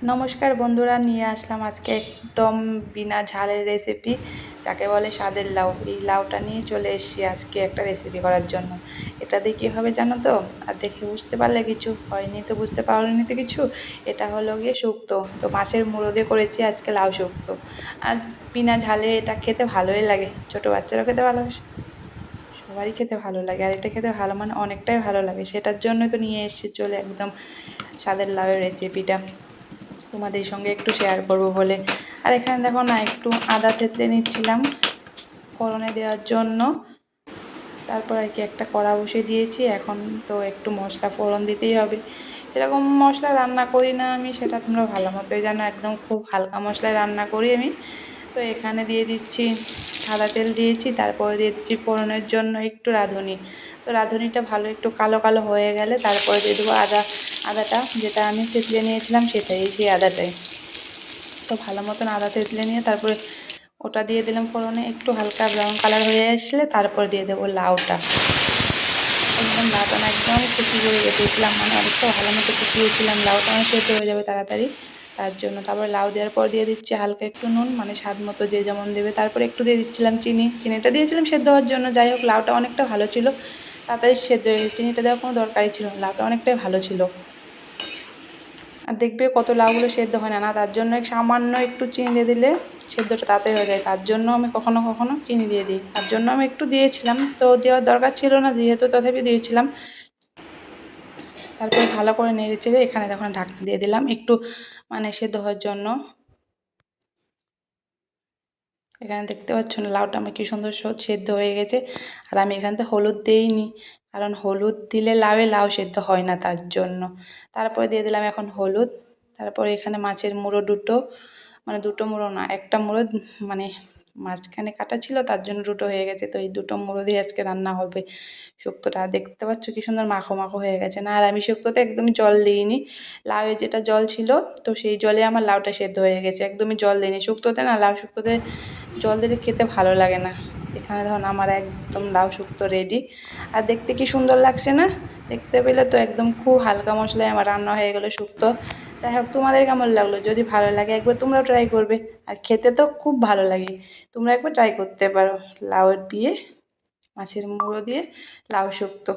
নমস্কার বন্ধুরা, নিয়ে আসলাম আজকে একদম বিনা ঝালের রেসিপি, যাকে বলে স্বাদের লাউ। এই লাউটা নিয়ে চলে এসেছি আজকে একটা রেসিপি করার জন্য। এটা দিয়ে কী হবে জানো তো? আর দেখে বুঝতে পারলে কিছু হয়নি তো, বুঝতে পারোনি তো কিছু। এটা হলো গিয়ে শুক্তো। তো মাছের মুড়ো দিয়ে করেছি আজকে লাউ শুক্তো। আর বিনা ঝালে এটা খেতে ভালোই লাগে, ছোটো বাচ্চারাও খেতে ভালোবাসে, সবারই খেতে ভালো লাগে। আর এটা খেতে ভালো মানে অনেকটাই ভালো লাগে, সেটার জন্যই তো নিয়ে এসেছি চলে একদম স্বাদের লাউয়ের রেসিপিটা তোমাদের সঙ্গে একটু শেয়ার করব বলে। আর এখানে দেখো না, একটু আদা থেতলে নিচ্ছিলাম ফোড়নে দেওয়ার জন্য। তারপর আর কি একটা কড়া বসিয়ে দিয়েছি। এখন তো একটু মশলা ফোড়ন দিতেই হবে। সেরকম মশলা রান্না করি না আমি, সেটা তোমরা ভালো মতোই জানো, একদম খুব হালকা মশলায় রান্না করি আমি। তো এখানে দিয়ে দিচ্ছি সাদা তেল দিয়েছি, তারপরে দিয়ে দিচ্ছি ফোড়নের জন্য একটু রাঁধুনি। তো রাঁধুনিটা ভালো একটু কালো কালো হয়ে গেলে তারপরে দিয়ে দেবো আদাটা, যেটা আমি থেতলে নিয়েছিলাম সেটাই, সেই আদাটাই। তো ভালো মতন আদা থেতলে নিয়ে তারপরে ওটা দিয়ে দিলাম ফোড়নে। একটু হালকা ব্রাউন কালার হয়ে আসলে তারপরে দিয়ে দেবো লাউটা। একদম লাউটা না একদম কুচি করে কেটেছিলাম, মানে অনেকটা ভালো মতো কুচিয়েছিলাম, লাউটা মানে সেদ্ধ হয়ে যাবে তাড়াতাড়ি, তার জন্য। তারপরে লাউ দেওয়ার পর দিয়ে দিচ্ছি হালকা একটু নুন, মানে স্বাদ মতো যে যেমন দেবে। তারপরে একটু দিয়ে দিচ্ছিলাম চিনি, চিনিটা দিয়েছিলাম সেদ্ধ হওয়ার জন্য। যাই হোক, লাউটা অনেকটা ভালো ছিল, তাড়াতাড়ি সেদ্ধ হয়ে গেছে, চিনিটা দেওয়ার কোনো দরকারই ছিল না, লাউটা অনেকটাই ভালো ছিল। আর দেখবে কত লাউগুলো সেদ্ধ হয় না, তার জন্য সামান্য একটু চিনি দিয়ে দিলে সেদ্ধটা তাড়াতাড়ি হয়ে যায়। তার জন্য আমি কখনো কখনো চিনি দিয়ে দিই, তার জন্য আমি একটু দিয়েছিলাম। তো দেওয়ার দরকার ছিল না যেহেতু, তথাপি দিয়েছিলাম। তারপরে ভালো করে নেড়ে চেড়ে এখানে দেখুন ঢাকনা দিয়ে দিলাম একটু, মানে সেদ্ধ হওয়ার জন্য। এখানে দেখতে পাচ্ছ না লাউটা আমার কি সুন্দর সেদ্ধ হয়ে গেছে। আর আমি এখানতে হলুদ দিইনি, কারণ হলুদ দিলে লাউ সেদ্ধ হয় না, তার জন্য। তারপরে দিয়ে দিলাম এখন হলুদ। তারপরে এখানে মাছের মুড়ো দুটো, মানে দুটো মুড়ো না, একটা মুড়ো, মানে মাঝখানে কাটা ছিল তার জন্য দুটো হয়ে গেছে। তো এই দুটো মুড়ো দিয়ে আজকে রান্না হবে শুক্তোটা। দেখতে পাচ্ছ কি সুন্দর মাখো মাখো হয়ে গেছে না? আর আমি শুক্তোতে একদমই জল দিইনি, লাউয়ে যেটা জল ছিল তো সেই জলে আমার লাউটা সেদ্ধ হয়ে গেছে, একদমই জল দিইনি শুক্তোতে। না, লাউ শুক্তোতে জল দিলে খেতে ভালো লাগে না। এখানে ধরুন আমার একদম লাউ শুক্তো রেডি। আর দেখতে কি সুন্দর লাগছে না? দেখতে পেলে তো একদম খুব হালকা মশলায় আমার রান্না হয়ে গেলো শুক্তো। যাই হোক, তোমাদের কেমন লাগলো? যদি ভালো লাগে একবার তোমরাও ট্রাই করবে, আর খেতে তো খুব ভালো লাগে। তোমরা একবার ট্রাই করতে পারো লাউ দিয়ে, মাছের মুড়ো দিয়ে লাউ শুক্তো।